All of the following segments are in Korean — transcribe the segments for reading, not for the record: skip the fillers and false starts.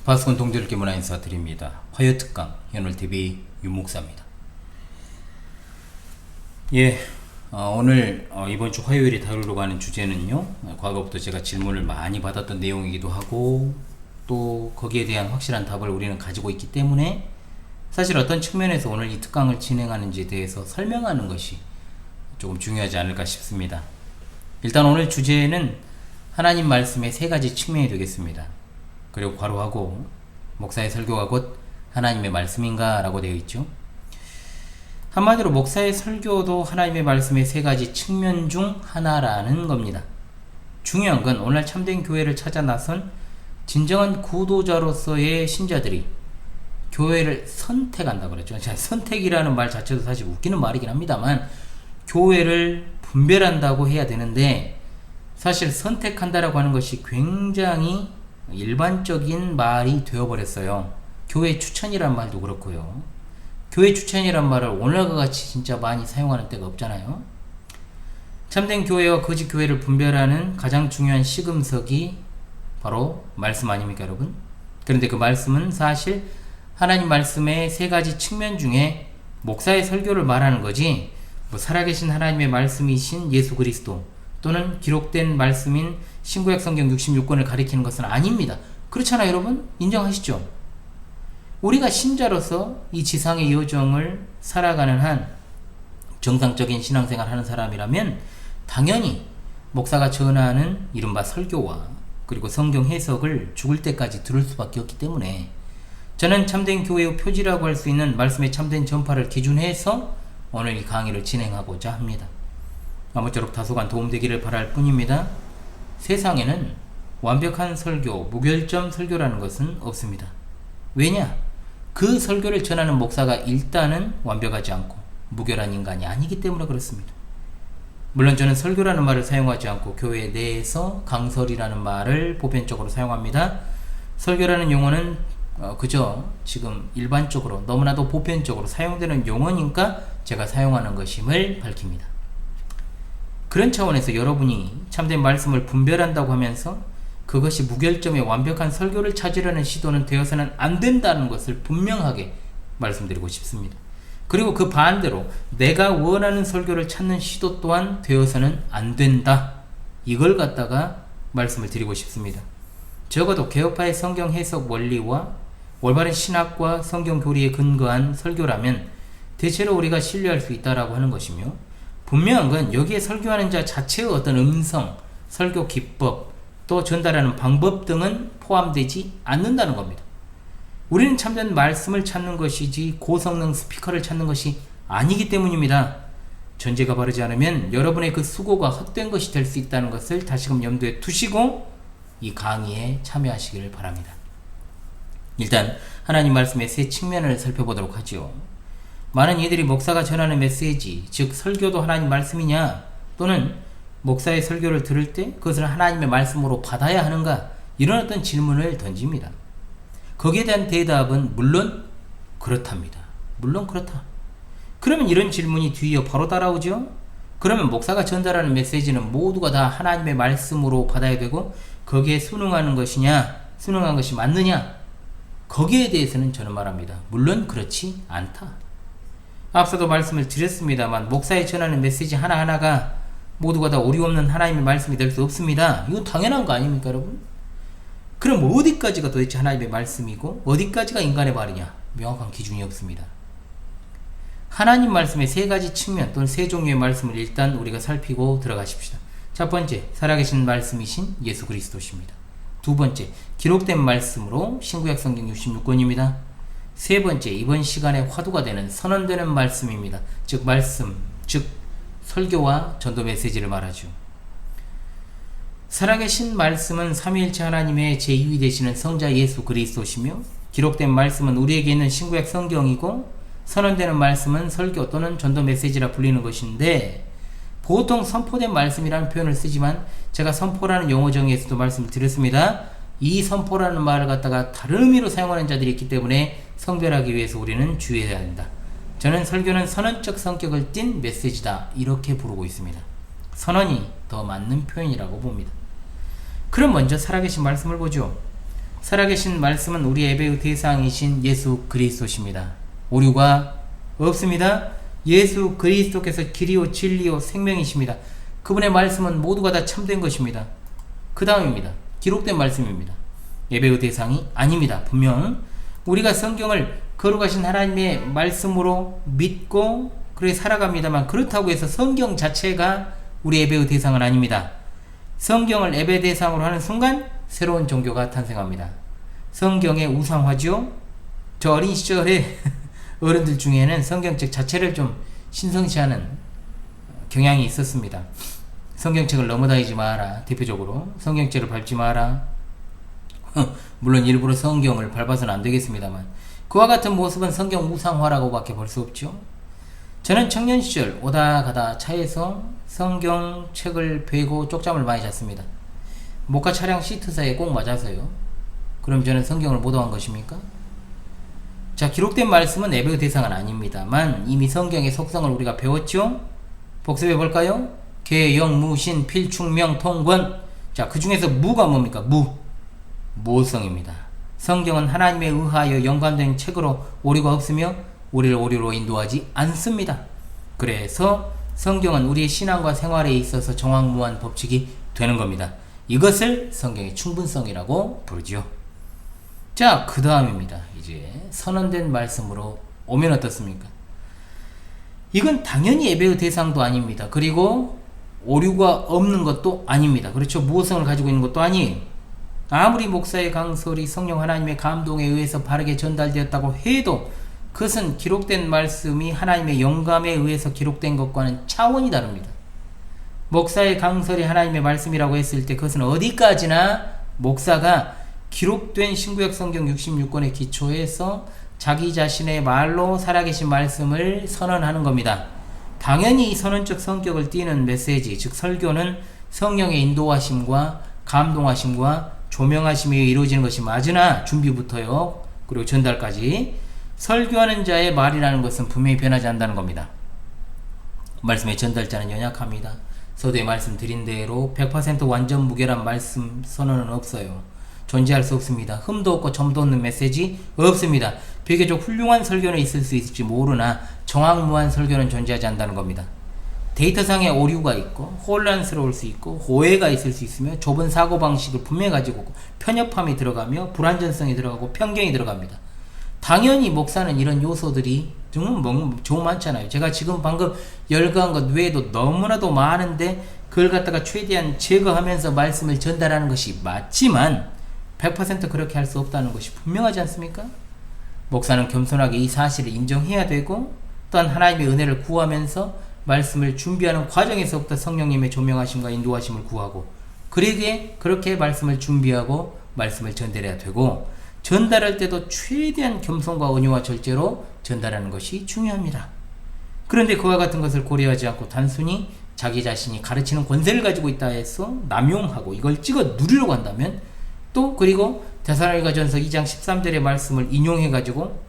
파수꾼 동지들께 문화 인사드립니다. 화요특강 현울TV 윤목사입니다. 오늘 이번 주 화요일에 다루려고 하는 주제는요, 과거부터 제가 질문을 많이 받았던 내용이기도 하고 또 거기에 대한 확실한 답을 우리는 가지고 있기 때문에 사실 어떤 측면에서 오늘 이 특강을 진행하는지에 대해서 설명하는 것이 조금 중요하지 않을까 싶습니다. 일단 오늘 주제는 하나님 말씀의 세 가지 측면이 되겠습니다. 그리고 괄호하고 목사의 설교가 곧 하나님의 말씀인가 라고 되어 있죠. 한마디로 목사의 설교도 하나님의 말씀의 세 가지 측면 중 하나라는 겁니다. 중요한 건 오늘 참된 교회를 찾아 나선 진정한 구도자로서의 신자들이 교회를 선택한다고 그랬죠. 선택이라는 말 자체도 사실 웃기는 말이긴 합니다만 교회를 분별한다고 해야 되는데, 사실 선택한다라고 하는 것이 굉장히 일반적인 말이 되어버렸어요. 교회 추천이란 말도 그렇고요. 교회 추천이란 말을 오늘과 같이 진짜 많이 사용하는 때가 없잖아요. 참된 교회와 거짓 교회를 분별하는 가장 중요한 시금석이 바로 말씀 아닙니까, 여러분? 그런데 그 말씀은 사실 하나님 말씀의 세 가지 측면 중에 목사의 설교를 말하는 거지, 살아계신 하나님의 말씀이신 예수 그리스도 또는 기록된 말씀인 신구약 성경 66권을 가리키는 것은 아닙니다. 그렇잖아요, 여러분? 인정하시죠? 우리가 신자로서 이 지상의 여정을 살아가는 한 정상적인 신앙생활 하는 사람이라면 당연히 목사가 전하는 이른바 설교와 그리고 성경 해석을 죽을 때까지 들을 수밖에 없기 때문에 저는 참된 교회의 표지라고 할 수 있는 말씀의 참된 전파를 기준해서 오늘 이 강의를 진행하고자 합니다. 아무쪼록 다소간 도움되기를 바랄 뿐입니다. 세상에는 완벽한 설교, 무결점 설교라는 것은 없습니다. 왜냐? 그 설교를 전하는 목사가 일단은 완벽하지 않고 무결한 인간이 아니기 때문에 그렇습니다. 물론 저는 설교라는 말을 사용하지 않고 교회 내에서 강설이라는 말을 보편적으로 사용합니다. 설교라는 용어는 그저 지금 일반적으로 너무나도 보편적으로 사용되는 용어니까 제가 사용하는 것임을 밝힙니다. 그런 차원에서 여러분이 참된 말씀을 분별한다고 하면서 그것이 무결점의 완벽한 설교를 찾으려는 시도는 되어서는 안 된다는 것을 분명하게 말씀드리고 싶습니다. 그리고 그 반대로 내가 원하는 설교를 찾는 시도 또한 되어서는 안 된다. 이걸 갖다가 말씀을 드리고 싶습니다. 적어도 개혁파의 성경 해석 원리와 올바른 신학과 성경 교리에 근거한 설교라면 대체로 우리가 신뢰할 수 있다라고 하는 것이며, 분명한 건 여기에 설교하는 자 자체의 어떤 음성, 설교 기법, 또 전달하는 방법 등은 포함되지 않는다는 겁니다. 우리는 참된 말씀을 찾는 것이지 고성능 스피커를 찾는 것이 아니기 때문입니다. 전제가 바르지 않으면 여러분의 그 수고가 헛된 것이 될 수 있다는 것을 다시금 염두에 두시고 이 강의에 참여하시기를 바랍니다. 일단 하나님 말씀의 세 측면을 살펴보도록 하죠. 많은 이들이 목사가 전하는 메시지, 즉 설교도 하나님 말씀이냐, 또는 목사의 설교를 들을 때 그것을 하나님의 말씀으로 받아야 하는가, 이런 어떤 질문을 던집니다. 거기에 대한 대답은 물론 그렇답니다. 물론 그렇다. 그러면 이런 질문이 뒤이어 바로 따라오죠. 그러면 목사가 전달하는 메시지는 모두가 다 하나님의 말씀으로 받아야 되고 거기에 순응하는 것이냐, 순응한 것이 맞느냐, 거기에 대해서는 저는 말합니다. 물론 그렇지 않다. 앞서도 말씀을 드렸습니다만 목사의 전하는 메시지 하나하나가 모두가 다 오류 없는 하나님의 말씀이 될 수 없습니다. 이건 당연한 거 아닙니까, 여러분? 그럼 어디까지가 도대체 하나님의 말씀이고 어디까지가 인간의 말이냐? 명확한 기준이 없습니다. 하나님 말씀의 세 가지 측면 또는 세 종류의 말씀을 일단 우리가 살피고 들어가십시다. 첫 번째, 살아계신 말씀이신 예수 그리스도십니다. 두 번째, 기록된 말씀으로 신구약 성경 66권입니다. 세 번째, 이번 시간에 화두가 되는 선언되는 말씀입니다. 즉 말씀, 즉 설교와 전도 메시지를 말하죠. 살아계신 말씀은 삼위일체 하나님의 제2위 되시는 성자 예수 그리스도시며, 기록된 말씀은 우리에게 있는 신구약 성경이고, 선언되는 말씀은 설교 또는 전도 메시지라 불리는 것인데, 보통 선포된 말씀이라는 표현을 쓰지만 제가 선포라는 용어 정의에서도 말씀을 드렸습니다. 이 선포라는 말을 갖다가 다른 의미로 사용하는 자들이 있기 때문에 성별하기 위해서 우리는 주의해야 한다. 저는 설교는 선언적 성격을 띤 메시지다, 이렇게 부르고 있습니다. 선언이 더 맞는 표현이라고 봅니다. 그럼 먼저 살아계신 말씀을 보죠. 살아계신 말씀은 우리 예배의 대상이신 예수 그리스도십니다. 오류가 없습니다. 예수 그리스도께서 길이요 진리요 생명이십니다. 그분의 말씀은 모두가 다 참된 것입니다. 그 다음입니다. 기록된 말씀입니다. 예배의 대상이 아닙니다. 분명 우리가 성경을 거룩하신 하나님의 말씀으로 믿고 그렇게 살아갑니다만, 그렇다고 해서 성경 자체가 우리 예배의 대상은 아닙니다. 성경을 예배 대상으로 하는 순간 새로운 종교가 탄생합니다. 성경의 우상화죠. 저 어린 시절에 어른들 중에는 성경책 자체를 좀 신성시하는 경향이 있었습니다. 성경책을 넘어다니지 마라. 대표적으로 성경책을 밟지 마라. 물론 일부러 성경을 밟아서는 안 되겠습니다만, 그와 같은 모습은 성경 우상화라고 밖에 볼 수 없죠. 저는 청년 시절 오다 가다 차에서 성경책을 베고 쪽잠을 많이 잤습니다. 목과 차량 시트 사이에 꼭 맞아서요. 그럼 저는 성경을 못 얻은 것입니까? 자, 기록된 말씀은 예배의 대상은 아닙니다만 이미 성경의 속성을 우리가 배웠죠. 복습해 볼까요? 개, 영, 무, 신, 필, 충, 명, 통, 권. 자, 그 중에서 무가 뭡니까? 무호성입니다. 성경은 하나님에 의하여 영감된 책으로 오류가 없으며 우리를 오류로 인도하지 않습니다. 그래서 성경은 우리의 신앙과 생활에 있어서 정확무한 법칙이 되는 겁니다. 이것을 성경의 충분성이라고 부르지요. 자, 그 다음입니다. 이제 선언된 말씀으로 오면 어떻습니까? 이건 당연히 예배의 대상도 아닙니다. 그리고 오류가 없는 것도 아닙니다. 그렇죠? 무호성을 가지고 있는 것도 아니에요. 아무리 목사의 강설이 성령 하나님의 감동에 의해서 바르게 전달되었다고 해도 그것은 기록된 말씀이 하나님의 영감에 의해서 기록된 것과는 차원이 다릅니다. 목사의 강설이 하나님의 말씀이라고 했을 때 그것은 어디까지나 목사가 기록된 신구약 성경 66권의 기초에서 자기 자신의 말로 살아계신 말씀을 선언하는 겁니다. 당연히 이 선언적 성격을 띠는 메시지, 즉 설교는 성령의 인도하심과 감동하심과 조명하심에 이루어지는 것이 맞으나, 준비부터요, 그리고 전달까지 설교하는 자의 말이라는 것은 분명히 변하지 않는다는 겁니다. 말씀의 전달자는 연약합니다. 서두에 말씀드린 대로 100% 완전 무결한 말씀 선언은 없어요. 존재할 수 없습니다. 흠도 없고 점도 없는 메시지 없습니다. 비교적 훌륭한 설교는 있을 수 있을지 모르나 정확무한 설교는 존재하지 않는다는 겁니다. 데이터상의 오류가 있고 혼란스러울 수 있고 오해가 있을 수 있으며 좁은 사고방식을 분명히 가지고 있고 편협함이 들어가며 불완전성이 들어가고 편견이 들어갑니다. 당연히 목사는 이런 요소들이 좀 많잖아요. 제가 지금 방금 열거한 것 외에도 너무나도 많은데 그걸 갖다가 최대한 제거하면서 말씀을 전달하는 것이 맞지만 100% 그렇게 할 수 없다는 것이 분명하지 않습니까? 목사는 겸손하게 이 사실을 인정해야 되고, 또한 하나님의 은혜를 구하면서 말씀을 준비하는 과정에서부터 성령님의 조명하심과 인도하심을 구하고, 그렇게 말씀을 준비하고 말씀을 전달해야 되고, 전달할 때도 최대한 겸손과 온유와 절제로 전달하는 것이 중요합니다. 그런데 그와 같은 것을 고려하지 않고 단순히 자기 자신이 가르치는 권세를 가지고 있다 해서 남용하고 이걸 찍어 누리려고 한다면, 또 그리고 데살로니가전서 2장 13절의 말씀을 인용해 가지고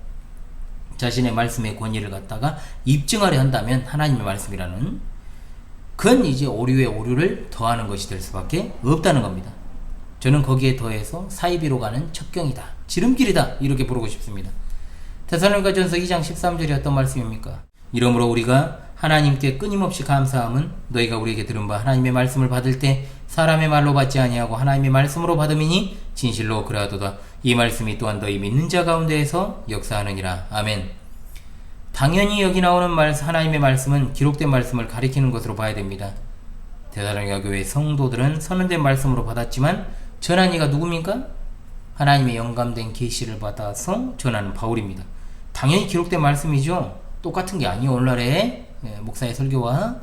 자신의 말씀의 권위를 갖다가 입증하려 한다면, 하나님의 말씀이라는, 그건 이제 오류에 오류를 더하는 것이 될 수밖에 없다는 겁니다. 저는 거기에 더해서 사이비로 가는 첩경이다, 지름길이다, 이렇게 부르고 싶습니다. 데살로니가전서 2장 13절이 어떤 말씀입니까? 이러므로 우리가 하나님께 끊임없이 감사함은 너희가 우리에게 들은 바 하나님의 말씀을 받을 때 사람의 말로 받지 아니하고 하나님의 말씀으로 받음이니 진실로 그러하도다. 이 말씀이 또한 너희 믿는 자 가운데에서 역사하느니라. 아멘. 당연히 여기 나오는 하나님의 말씀은 기록된 말씀을 가리키는 것으로 봐야 됩니다. 데살로니가 교회 성도들은 선언된 말씀으로 받았지만 전한 이가 누굽니까? 하나님의 영감된 계시를 받아서 전하는 바울입니다. 당연히 기록된 말씀이죠. 똑같은 게 아니에요. 오늘날의 목사의 설교와.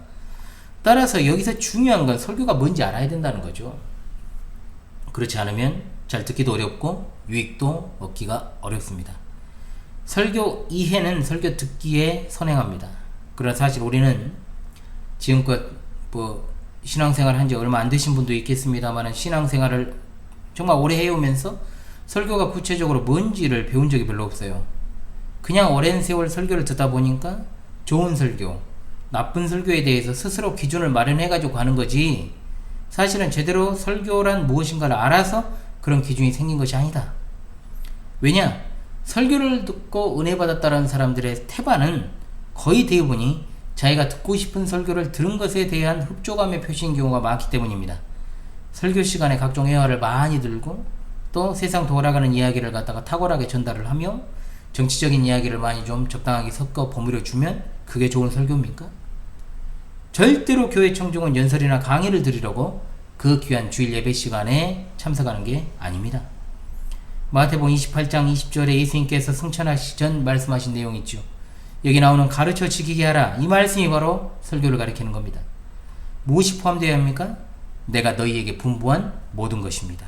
따라서 여기서 중요한 건 설교가 뭔지 알아야 된다는 거죠. 그렇지 않으면 잘 듣기도 어렵고 유익도 얻기가 어렵습니다. 설교 이해는 설교 듣기에 선행합니다. 그러나 사실 우리는 지금껏 신앙생활을 한 지 얼마 안 되신 분도 있겠습니다만 신앙생활을 정말 오래 해오면서 설교가 구체적으로 뭔지를 배운 적이 별로 없어요. 그냥 오랜 세월 설교를 듣다 보니까 좋은 설교, 나쁜 설교에 대해서 스스로 기준을 마련해가지고 가는 거지, 사실은 제대로 설교란 무엇인가를 알아서 그런 기준이 생긴 것이 아니다. 왜냐? 설교를 듣고 은혜 받았다는 사람들의 태반은 거의 대부분이 자기가 듣고 싶은 설교를 들은 것에 대한 흡족함의 표시인 경우가 많기 때문입니다. 설교 시간에 각종 회화를 많이 들고 또 세상 돌아가는 이야기를 갖다가 탁월하게 전달을 하며 정치적인 이야기를 많이 좀 적당하게 섞어 버무려 주면 그게 좋은 설교입니까? 절대로 교회 청중은 연설이나 강의를 들으려고 그 귀한 주일 예배 시간에 참석하는 게 아닙니다. 마태복음 28장 20절에 예수님께서 승천하시기 전 말씀하신 내용이 있죠. 여기 나오는 가르쳐 지키게 하라. 이 말씀이 바로 설교를 가리키는 겁니다. 무엇이 포함되어야 합니까? 내가 너희에게 분부한 모든 것입니다.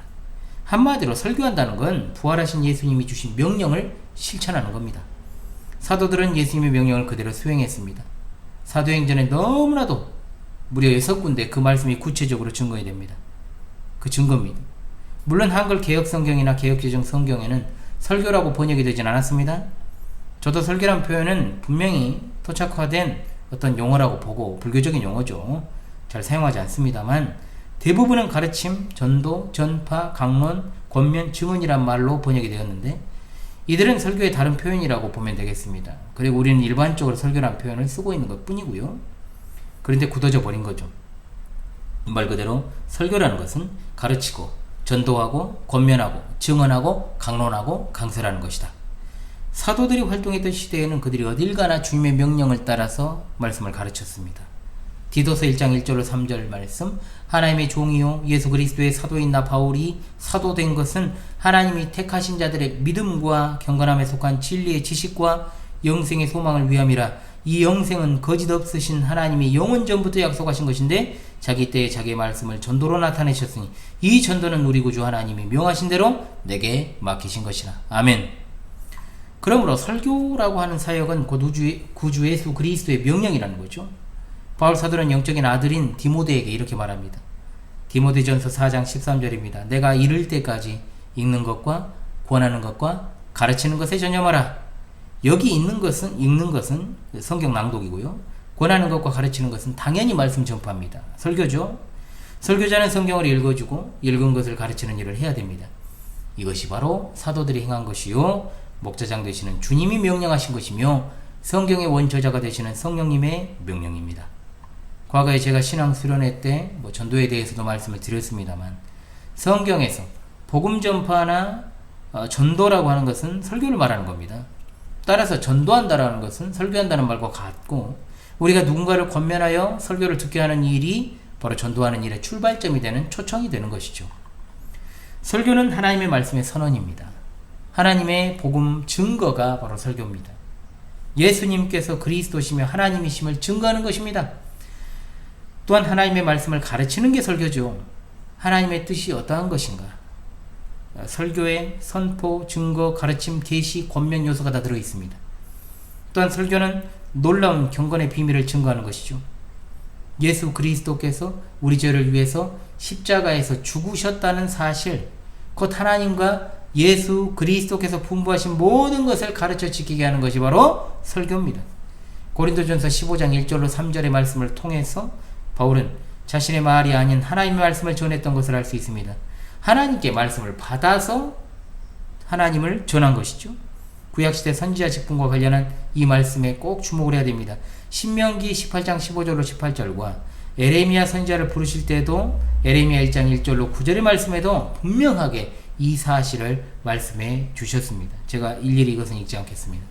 한마디로 설교한다는 건 부활하신 예수님이 주신 명령을 실천하는 겁니다. 사도들은 예수님의 명령을 그대로 수행했습니다. 사도행전에 너무나도 무려 6군데 그 말씀이 구체적으로 증거가 됩니다. 그 증거입니다. 물론 한글 개혁성경이나 개혁개정 성경에는 설교라고 번역이 되진 않았습니다. 저도 설교란 표현은 분명히 토착화된 어떤 용어라고 보고 불교적인 용어죠. 잘 사용하지 않습니다만 대부분은 가르침, 전도, 전파, 강론, 권면, 증언이란 말로 번역이 되었는데 이들은 설교의 다른 표현이라고 보면 되겠습니다. 그리고 우리는 일반적으로 설교란 표현을 쓰고 있는 것 뿐이고요. 그런데 굳어져 버린 거죠. 말 그대로 설교라는 것은 가르치고 전도하고 권면하고 증언하고 강론하고 강설하는 것이다. 사도들이 활동했던 시대에는 그들이 어딜 가나 주님의 명령을 따라서 말씀을 가르쳤습니다. 디도서 1장 1절로 3절 말씀, 하나님의 종이요 예수 그리스도의 사도인 나 바울이 사도된 것은 하나님이 택하신 자들의 믿음과 경건함에 속한 진리의 지식과 영생의 소망을 위함이라. 이 영생은 거짓 없으신 하나님이 영원 전부터 약속하신 것인데 자기 때에 자기의 말씀을 전도로 나타내셨으니 이 전도는 우리 구주 하나님이 명하신 대로 내게 맡기신 것이라. 아멘. 그러므로 설교라고 하는 사역은 곧 구주 예수 그리스도의 명령이라는 거죠. 바울 사도는 영적인 아들인 디모데에게 이렇게 말합니다. 디모데전서 4장 13절입니다. 내가 이를 때까지 읽는 것과 권하는 것과 가르치는 것에 전념하라. 여기 읽는 것은 성경 낭독이고요. 권하는 것과 가르치는 것은 당연히 말씀 전파입니다. 설교죠. 설교자는 성경을 읽어주고 읽은 것을 가르치는 일을 해야 됩니다. 이것이 바로 사도들이 행한 것이요 목자장 되시는 주님이 명령하신 것이며 성경의 원저자가 되시는 성령님의 명령입니다. 과거에 제가 신앙 수련회 때 전도에 대해서도 말씀을 드렸습니다만 성경에서 복음 전파나 전도라고 하는 것은 설교를 말하는 겁니다. 따라서 전도한다라는 것은 설교한다는 말과 같고 우리가 누군가를 권면하여 설교를 듣게 하는 일이 바로 전도하는 일의 출발점이 되는 초청이 되는 것이죠. 설교는 하나님의 말씀의 선언입니다. 하나님의 복음 증거가 바로 설교입니다. 예수님께서 그리스도시며 하나님이심을 증거하는 것입니다. 또한 하나님의 말씀을 가르치는 게 설교죠. 하나님의 뜻이 어떠한 것인가? 설교에 선포, 증거, 가르침, 계시, 권면 요소가 다 들어있습니다. 또한 설교는 놀라운 경건의 비밀을 증거하는 것이죠. 예수 그리스도께서 우리 죄를 위해서 십자가에서 죽으셨다는 사실, 곧 하나님과 예수 그리스도께서 분부하신 모든 것을 가르쳐 지키게 하는 것이 바로 설교입니다. 고린도전서 15장 1절로 3절의 말씀을 통해서 바울은 자신의 말이 아닌 하나님의 말씀을 전했던 것을 알 수 있습니다. 하나님께 말씀을 받아서 하나님을 전한 것이죠. 구약시대 선지자 직분과 관련한 이 말씀에 꼭 주목을 해야 됩니다. 신명기 18장 15절로 18절과 에레미야 선지자를 부르실 때도 에레미야 1장 1절로 9절의 말씀에도 분명하게 이 사실을 말씀해 주셨습니다. 제가 일일이 이것은 읽지 않겠습니다.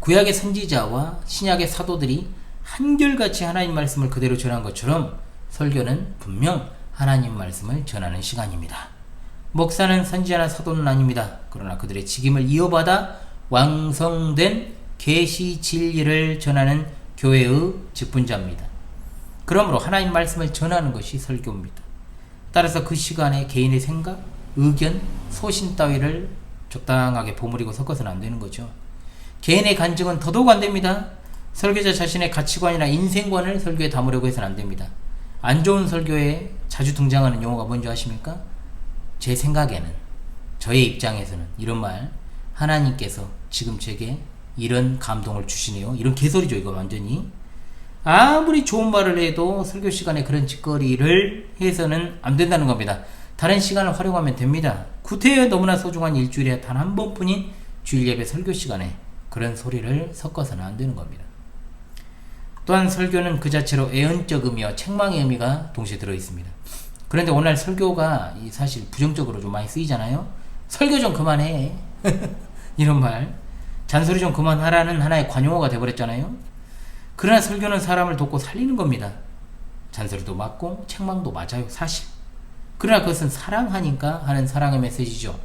구약의 선지자와 신약의 사도들이 한결같이 하나님 말씀을 그대로 전한 것처럼 설교는 분명 하나님 말씀을 전하는 시간입니다. 목사는 선지자나 사도는 아닙니다. 그러나 그들의 직임을 이어받아 완성된 계시 진리를 전하는 교회의 직분자입니다. 그러므로 하나님 말씀을 전하는 것이 설교입니다. 따라서 그 시간에 개인의 생각, 의견, 소신 따위를 적당하게 버무리고 섞어서는 안 되는 거죠. 개인의 간증은 더더욱 안 됩니다. 설교자 자신의 가치관이나 인생관을 설교에 담으려고 해서는 안 됩니다. 안 좋은 설교에 자주 등장하는 용어가 뭔지 아십니까? 제 생각에는, 저의 입장에서는 이런 말, 하나님께서 지금 제게 이런 감동을 주시네요. 이런 개소리죠, 이거 완전히. 아무리 좋은 말을 해도 설교 시간에 그런 짓거리를 해서는 안 된다는 겁니다. 다른 시간을 활용하면 됩니다. 구태여 너무나 소중한 일주일에 단 한 번뿐인 주일 예배 설교 시간에 그런 소리를 섞어서는 안 되는 겁니다. 또한 설교는 그 자체로 애언적 의미와 책망의 의미가 동시에 들어있습니다. 그런데 오늘 설교가 사실 부정적으로 좀 많이 쓰이잖아요. 설교 좀 그만해. 이런 말. 잔소리 좀 그만하라는 하나의 관용어가 되어버렸잖아요. 그러나 설교는 사람을 돕고 살리는 겁니다. 잔소리도 맞고 책망도 맞아요. 사실. 그러나 그것은 사랑하니까 하는 사랑의 메시지죠.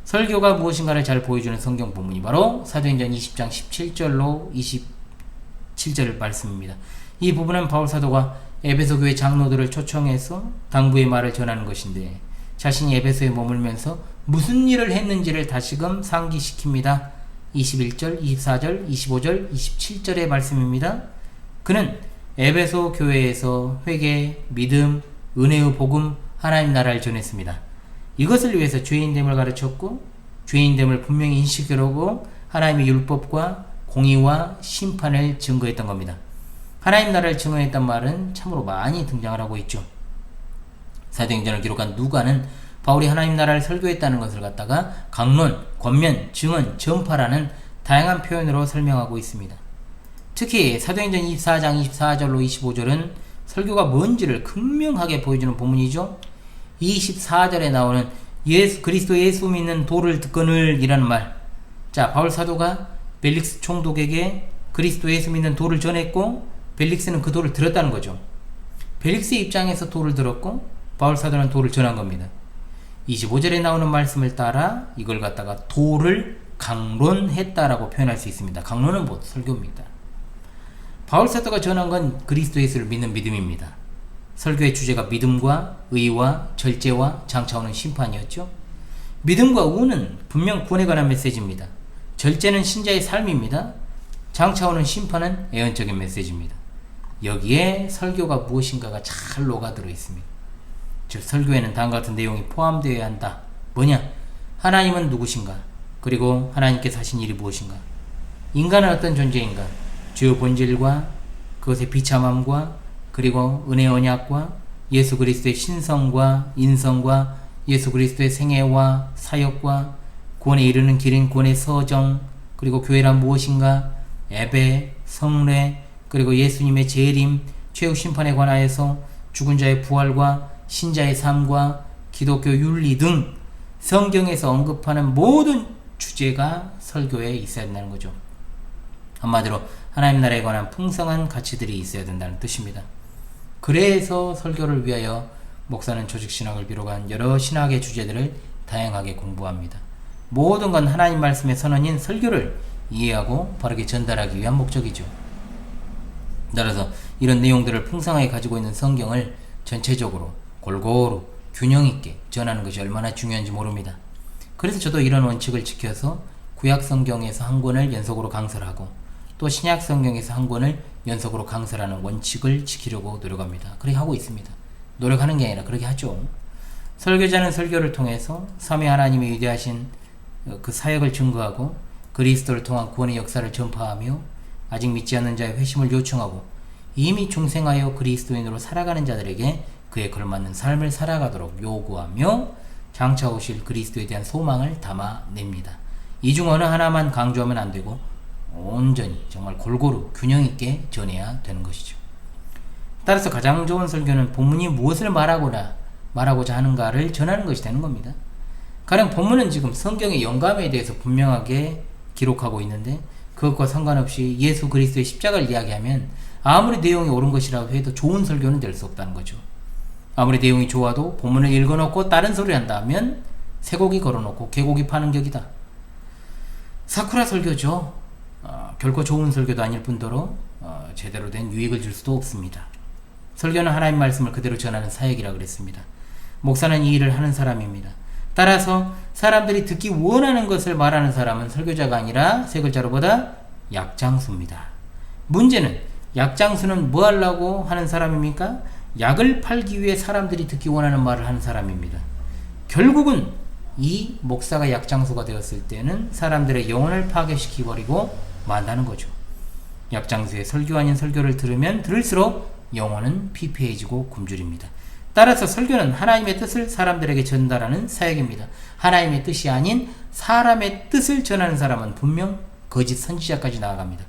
설교가 무엇인가를 잘 보여주는 성경 본문이 바로 사도행전 20장 17절로 27절 말씀입니다. 이 부분은 바울 사도가 에베소 교회 장로들을 초청해서 당부의 말을 전하는 것인데 자신이 에베소에 머물면서 무슨 일을 했는지를 다시금 상기시킵니다. 21절, 24절, 25절, 27절의 말씀입니다. 그는 에베소 교회에서 회개, 믿음, 은혜의 복음, 하나님 나라를 전했습니다. 이것을 위해서 죄인됨을 가르쳤고 죄인됨을 분명히 인식하려고 하나님의 율법과 공의와 심판을 증거했던 겁니다. 하나님 나라를 증언했단 말은 참으로 많이 등장을 하고 있죠. 사도행전을 기록한 누가는 바울이 하나님 나라를 설교했다는 것을 갖다가 강론, 권면, 증언, 전파라는 다양한 표현으로 설명하고 있습니다. 특히 사도행전 24장 24절로 25절은 설교가 뭔지를 극명하게 보여주는 본문이죠. 24절에 나오는 그리스도 예수 믿는 도를 듣거늘 이라는 말. 자, 바울 사도가 벨릭스 총독에게 그리스도 예수 믿는 도를 전했고 벨릭스는 그 도를 들었다는 거죠. 벨릭스의 입장에서 도를 들었고 바울 사도는 도를 전한 겁니다. 25절에 나오는 말씀을 따라 이걸 갖다가 도를 강론했다라고 표현할 수 있습니다. 강론은 뭐 설교입니다. 바울 사도가 전한 건 그리스도 예수를 믿는 믿음입니다. 설교의 주제가 믿음과 의와 절제와 장차오는 심판이었죠. 믿음과 의는 분명 구원에 관한 메시지입니다. 절제는 신자의 삶입니다. 장차오는 심판은 애언적인 메시지입니다. 여기에 설교가 무엇인가가 잘 녹아들어 있습니다. 즉 설교에는 다음과 같은 내용이 포함되어야 한다. 뭐냐? 하나님은 누구신가? 그리고 하나님께서 하신 일이 무엇인가? 인간은 어떤 존재인가? 주의 본질과 그것의 비참함과 그리고 은혜의 언약과 예수 그리스도의 신성과 인성과 예수 그리스도의 생애와 사역과 구원에 이르는 길인 구원의 서정, 그리고 교회란 무엇인가, 예배, 성례, 그리고 예수님의 재림, 최후 심판에 관하여서 죽은 자의 부활과 신자의 삶과 기독교 윤리 등 성경에서 언급하는 모든 주제가 설교에 있어야 된다는 거죠. 한마디로 하나님 나라에 관한 풍성한 가치들이 있어야 된다는 뜻입니다. 그래서 설교를 위하여 목사는 조직신학을 비롯한 여러 신학의 주제들을 다양하게 공부합니다. 모든 건 하나님 말씀의 선언인 설교를 이해하고 바르게 전달하기 위한 목적이죠. 따라서 이런 내용들을 풍성하게 가지고 있는 성경을 전체적으로 골고루 균형 있게 전하는 것이 얼마나 중요한지 모릅니다. 그래서 저도 이런 원칙을 지켜서 구약 성경에서 한 권을 연속으로 강설하고 또 신약 성경에서 한 권을 연속으로 강설하는 원칙을 지키려고 노력합니다. 그렇게 하고 있습니다. 노력하는 게 아니라 그렇게 하죠. 설교자는 설교를 통해서 삼위 하나님의 위대하신 그 사역을 증거하고 그리스도를 통한 구원의 역사를 전파하며 아직 믿지 않는 자의 회심을 요청하고 이미 중생하여 그리스도인으로 살아가는 자들에게 그에 걸맞는 삶을 살아가도록 요구하며 장차 오실 그리스도에 대한 소망을 담아냅니다. 이 중 어느 하나만 강조하면 안 되고 온전히 정말 골고루 균형 있게 전해야 되는 것이죠. 따라서 가장 좋은 설교는 본문이 무엇을 말하고자 하는가를 전하는 것이 되는 겁니다. 가령 본문은 지금 성경의 영감에 대해서 분명하게 기록하고 있는데 그것과 상관없이 예수 그리스도의 십자가를 이야기하면 아무리 내용이 옳은 것이라고 해도 좋은 설교는 될 수 없다는 거죠. 아무리 내용이 좋아도 본문을 읽어놓고 다른 소리를 한다면 쇠고기 걸어놓고 개고기 파는 격이다. 사쿠라 설교죠. 결코 좋은 설교도 아닐 뿐더러 제대로 된 유익을 줄 수도 없습니다. 설교는 하나님 말씀을 그대로 전하는 사역이라 그랬습니다. 목사는 이 일을 하는 사람입니다. 따라서 사람들이 듣기 원하는 것을 말하는 사람은 설교자가 아니라 세 글자로 보다 약장수입니다. 문제는 약장수는 뭐 하려고 하는 사람입니까? 약을 팔기 위해 사람들이 듣기 원하는 말을 하는 사람입니다. 결국은 이 목사가 약장수가 되었을 때는 사람들의 영혼을 파괴시키버리고 만다는 거죠. 약장수의 설교 아닌 설교를 들으면 들을수록 영혼은 피폐해지고 굶주립니다. 따라서 설교는 하나님의 뜻을 사람들에게 전달하는 사역입니다. 하나님의 뜻이 아닌 사람의 뜻을 전하는 사람은 분명 거짓 선지자까지 나아갑니다.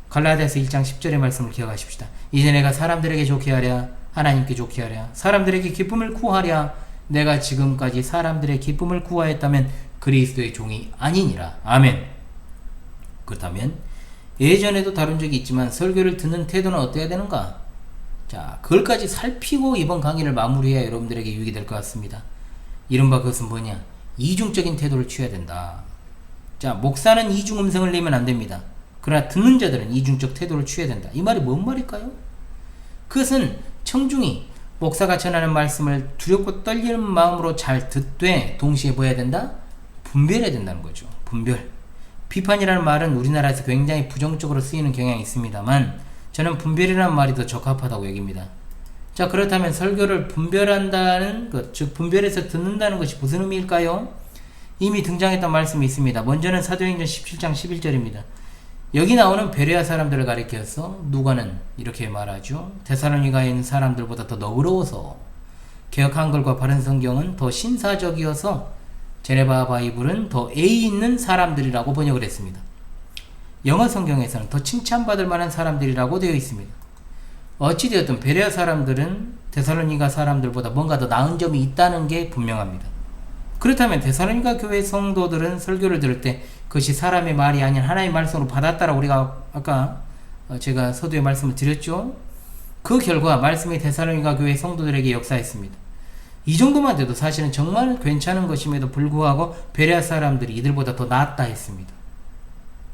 갈라디아서 1장 10절의 말씀을 기억하십시다. 이제 내가 사람들에게 좋게 하랴 하나님께 좋게 하랴 사람들에게 기쁨을 구하랴 내가 지금까지 사람들의 기쁨을 구하였다면 그리스도의 종이 아니니라. 아멘. 그렇다면 예전에도 다룬 적이 있지만 설교를 듣는 태도는 어때야 되는가? 자, 그걸까지 살피고 이번 강의를 마무리해야 여러분들에게 유익이 될 것 같습니다. 이른바 그것은 뭐냐? 이중적인 태도를 취해야 된다. 자, 목사는 이중 음성을 내면 안 됩니다. 그러나 듣는 자들은 이중적 태도를 취해야 된다. 이 말이 뭔 말일까요? 그것은 청중이 목사가 전하는 말씀을 두렵고 떨리는 마음으로 잘 듣되 동시에 뭐 해야 된다? 분별해야 된다는 거죠. 분별. 비판이라는 말은 우리나라에서 굉장히 부정적으로 쓰이는 경향이 있습니다만 저는 분별이라는 말이 더 적합하다고 여깁니다. 자, 그렇다면 설교를 분별한다는 것, 즉 분별해서 듣는다는 것이 무슨 의미일까요? 이미 등장했던 말씀이 있습니다. 먼저는 사도행전 17장 11절입니다. 여기 나오는 베레아 사람들을 가리켜서 누가는 이렇게 말하죠. 데살로니가에 있는 사람들보다 더 너그러워서 개역 한글과 바른 성경은 더 신사적이어서 제네바 바이블은 더 예의 있는 사람들이라고 번역을 했습니다. 영어 성경에서는 더 칭찬받을 만한 사람들이라고 되어 있습니다. 어찌되었든 베레아 사람들은 데살로니가 사람들보다 뭔가 더 나은 점이 있다는 게 분명합니다. 그렇다면 데살로니가 교회 성도들은 설교를 들을 때 그것이 사람의 말이 아닌 하나님의 말씀으로 받았다라고 우리가 아까 제가 서두에 말씀을 드렸죠. 그 결과 말씀이 데살로니가 교회 성도들에게 역사했습니다. 이 정도만 돼도 사실은 정말 괜찮은 것임에도 불구하고 베레아 사람들이 이들보다 더 낫다 했습니다.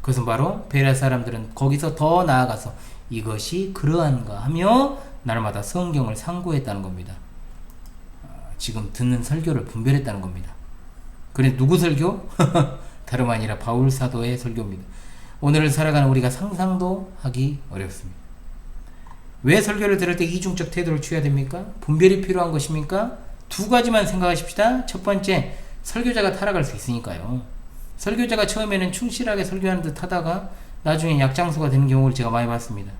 그것은 바로 베레아 사람들은 거기서 더 나아가서 이것이 그러한가 하며 날마다 성경을 상고했다는 겁니다. 지금 듣는 설교를 분별했다는 겁니다. 그래 누구 설교? 다름 아니라 바울 사도의 설교입니다. 오늘을 살아가는 우리가 상상도 하기 어렵습니다. 왜 설교를 들을 때 이중적 태도를 취해야 됩니까? 분별이 필요한 것입니까? 두 가지만 생각하십시다. 첫 번째, 설교자가 타락할 수 있으니까요. 설교자가 처음에는 충실하게 설교하는 듯 하다가 나중에 약장수가 되는 경우를 제가 많이 봤습니다.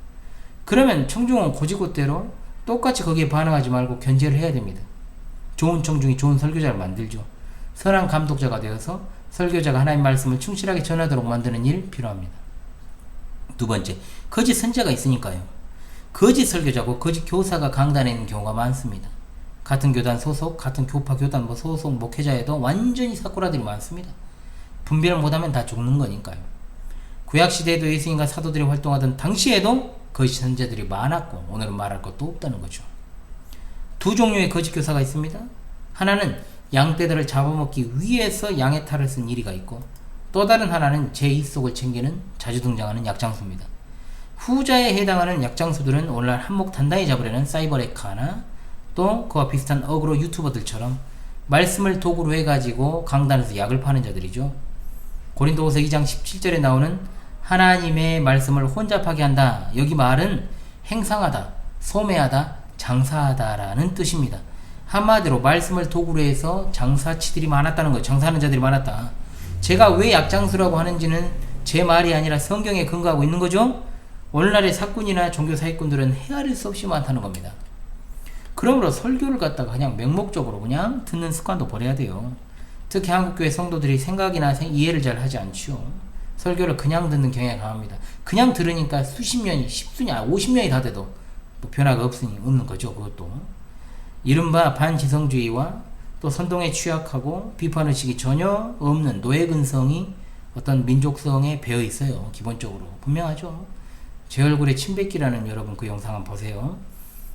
그러면 청중은 고지고대로 똑같이 거기에 반응하지 말고 견제를 해야 됩니다. 좋은 청중이 좋은 설교자를 만들죠. 선한 감독자가 되어서 설교자가 하나님의 말씀을 충실하게 전하도록 만드는 일 필요합니다. 두 번째, 거짓 선지자가 있으니까요. 거짓 설교자고 거짓 교사가 강단에 있는 경우가 많습니다. 같은 교단 소속, 같은 교파 교단 소속 목회자에도 완전히 사꾸라들이 많습니다. 분별을 못하면 다 죽는 거니까요. 구약시대에도 예수님과 사도들이 활동하던 당시에도 거짓 선지자들이 많았고 오늘은 말할 것도 없다는 거죠. 두 종류의 거짓 교사가 있습니다. 하나는 양떼들을 잡아먹기 위해서 양의 탈을 쓴 이리가 있고 또 다른 하나는 제 입속을 챙기는 자주 등장하는 약장수입니다. 후자에 해당하는 약장수들은 오늘날 한몫 단단히 잡으려는 사이버레카나 또 그와 비슷한 어그로 유튜버들처럼 말씀을 도구로 해가지고 강단에서 약을 파는 자들이죠. 고린도후서 2장 17절에 나오는 하나님의 말씀을 혼잡하게 한다. 여기 말은 행상하다, 소매하다, 장사하다라는 뜻입니다. 한마디로 말씀을 도구로 해서 장사치들이 많았다는 거예요. 장사하는 자들이 많았다. 제가 왜 약장수라고 하는지는 제 말이 아니라 성경에 근거하고 있는 거죠. 오늘날의 사꾼이나 종교 사기꾼들은 헤아릴 수 없이 많다는 겁니다. 그러므로 설교를 갖다가 그냥 맹목적으로 그냥 듣는 습관도 버려야 돼요. 특히 한국교회 성도들이 생각이나 이해를 잘 하지 않죠. 설교를 그냥 듣는 경향이 강합니다. 그냥 들으니까 수십 년이, 10수년, 50년이 다 돼도 뭐 변화가 없으니 웃는 거죠. 그것도 이른바 반지성주의와 또 선동에 취약하고 비판의식이 전혀 없는 노예근성이 어떤 민족성에 배어 있어요. 기본적으로 분명하죠. 제 얼굴에 침 뱉기라는 여러분 그 영상 한번 보세요.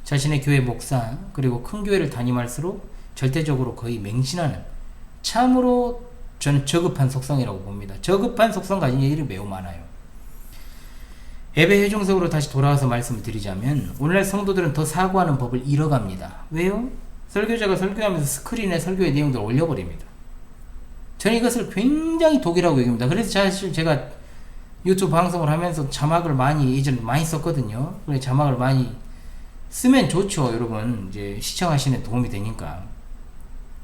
자신의 교회 목사 그리고 큰 교회를 담임할수록 절대적으로 거의 맹신하는 참으로 저는 저급한 속성이라고 봅니다. 저급한 속성 가진 이들이 매우 많아요. 예배 회중석으로 다시 돌아와서 말씀을 드리자면 오늘날 성도들은 더 사고하는 법을 잃어갑니다. 왜요? 설교자가 설교하면서 스크린에 설교의 내용들을 올려버립니다. 저는 이것을 굉장히 독이라고 여깁니다. 그래서 사실 제가 유튜브 방송을 하면서 자막을 예전에 많이 썼거든요. 그래서 자막을 많이 쓰면 좋죠. 여러분 이제 시청하시는 데 도움이 되니까.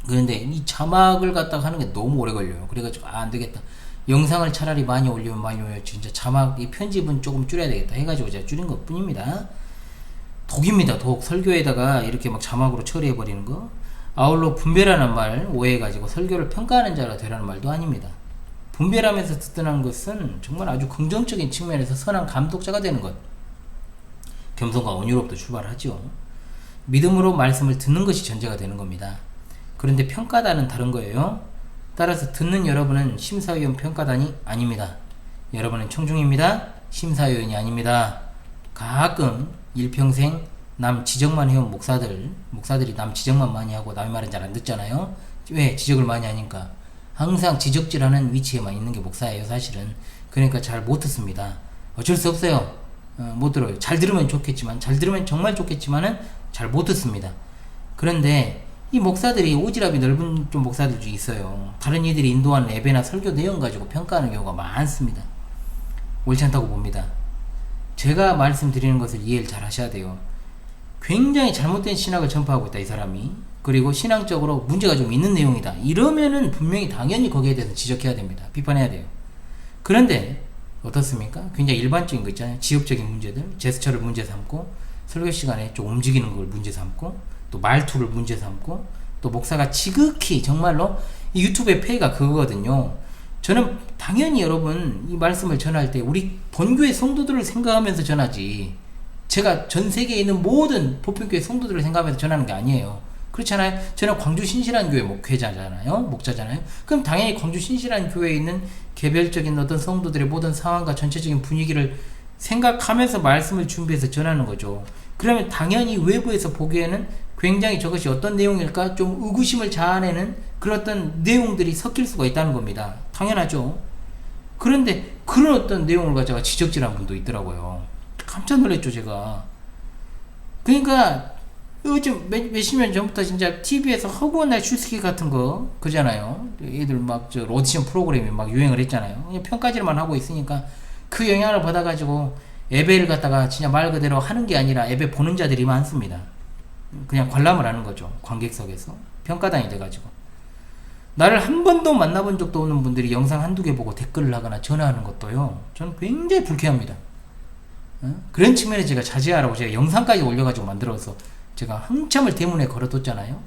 그런데 이 자막을 갖다가 하는 게 너무 오래 걸려요. 그래가지고 안 되겠다. 영상을 차라리 많이 올리면 많이 올려. 진짜 자막 이 편집은 조금 줄여야 되겠다 해가지고 제가 줄인 것 뿐입니다. 독입니다. 독. 설교에다가 이렇게 막 자막으로 처리해버리는 거. 아울러 분별하는 말 오해해가지고 설교를 평가하는 자가 되라는 말도 아닙니다. 분별하면서 듣는 것은 정말 아주 긍정적인 측면에서 선한 감독자가 되는 것. 겸손과 온유로부터 출발하죠. 믿음으로 말씀을 듣는 것이 전제가 되는 겁니다. 그런데 평가단은 다른 거예요. 따라서 듣는 여러분은 심사위원 평가단이 아닙니다. 여러분은 청중입니다. 심사위원이 아닙니다. 가끔 일평생 남 지적만 해온 목사들이 남 지적만 많이 하고 남의 말은 잘 안 듣잖아요. 왜? 지적을 많이 하니까. 항상 지적질하는 위치에만 있는 게 목사예요, 사실은. 그러니까 잘 못 듣습니다. 어쩔 수 없어요. 못 들어요. 잘 들으면 좋겠지만, 잘 들으면 정말 좋겠지만은 잘 못 듣습니다. 그런데 이 목사들이 오지랖이 넓은 좀 목사들도 있어요. 다른 이들이 인도하는 예배나 설교 내용 가지고 평가하는 경우가 많습니다. 옳지 않다고 봅니다. 제가 말씀드리는 것을 이해를 잘 하셔야 돼요. 굉장히 잘못된 신학을 전파하고 있다, 이 사람이. 그리고 신앙적으로 문제가 좀 있는 내용이다. 이러면은 분명히 당연히 거기에 대해서 지적해야 됩니다. 비판해야 돼요. 그런데 어떻습니까? 굉장히 일반적인 거 있잖아요. 지역적인 문제들, 제스처를 문제 삼고, 설교 시간에 좀 움직이는 걸 문제 삼고, 또 말투를 문제 삼고, 또 목사가 지극히 정말로 이 유튜브의 폐해가 그거거든요. 저는 당연히 여러분 이 말씀을 전할 때 우리 본교회 성도들을 생각하면서 전하지, 제가 전 세계에 있는 모든 보편교회 성도들을 생각하면서 전하는 게 아니에요. 그렇잖아요. 저는 광주 신실한 교회 목회자잖아요. 목자잖아요. 그럼 당연히 광주 신실한 교회에 있는 개별적인 어떤 성도들의 모든 상황과 전체적인 분위기를 생각하면서 말씀을 준비해서 전하는 거죠. 그러면 당연히 외부에서 보기에는 굉장히 저것이 어떤 내용일까 좀 의구심을 자아내는 그런 어떤 내용들이 섞일 수가 있다는 겁니다. 당연하죠. 그런데 그런 어떤 내용을 가져가 지적질한 분도 있더라고요. 깜짝 놀랐죠, 제가. 그러니까 요즘 몇십 년 전부터 진짜 TV에서 허구한 날 슈스키 같은 거 그잖아요. 애들 막 저 오디션 프로그램이 막 유행을 했잖아요. 그냥 평가질만 하고 있으니까 그 영향을 받아가지고 예배를 갖다가 진짜 말 그대로 하는 게 아니라 예배 보는 자들이 많습니다. 그냥 관람을 하는 거죠. 관객석에서 평가단이 돼가지고. 나를 한 번도 만나본 적도 없는 분들이 영상 한두 개 보고 댓글을 하거나 전화하는 것도요, 저는 굉장히 불쾌합니다. 그런 측면에 제가 자제하라고 제가 영상까지 올려가지고 만들어서 제가 한참을 대문에 걸어뒀잖아요.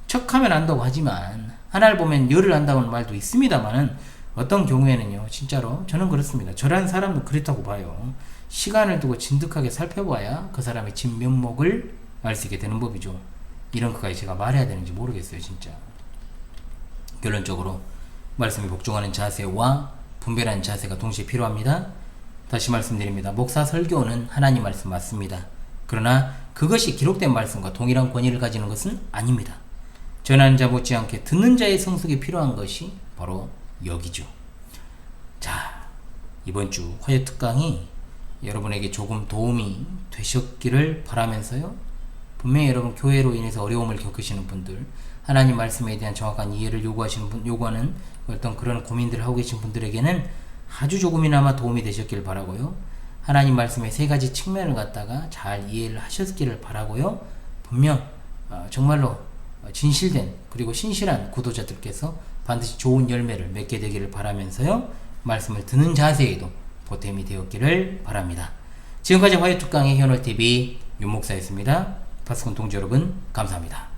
척하면 안다고 하지만 하나를 보면 열을 안다는 말도 있습니다만은 어떤 경우에는요, 진짜로 저는 그렇습니다. 저라는 사람도 그렇다고 봐요. 시간을 두고 진득하게 살펴봐야 그 사람의 진면목을 알 수 있게 되는 법이죠. 이런 것까지 제가 말해야 되는지 모르겠어요, 진짜. 결론적으로 말씀에 복종하는 자세와 분별하는 자세가 동시에 필요합니다. 다시 말씀드립니다. 목사 설교는 하나님 말씀 맞습니다. 그러나 그것이 기록된 말씀과 동일한 권위를 가지는 것은 아닙니다. 전하는 자 못지않게 듣는 자의 성숙이 필요한 것이 바로 여기죠. 자, 이번 주 화요 특강이 여러분에게 조금 도움이 되셨기를 바라면서요, 분명히 여러분 교회로 인해서 어려움을 겪으시는 분들, 하나님 말씀에 대한 정확한 이해를 요구하는 어떤 그런 고민들을 하고 계신 분들에게는 아주 조금이나마 도움이 되셨기를 바라고요. 하나님 말씀의 세 가지 측면을 갖다가 잘 이해를 하셨기를 바라고요. 분명 정말로 진실된 그리고 신실한 구도자들께서 반드시 좋은 열매를 맺게 되기를 바라면서요, 말씀을 듣는 자세에도 보탬이 되었기를 바랍니다. 지금까지 화요특강의 현월TV 윤목사였습니다. 파스콘 동지 여러분 감사합니다.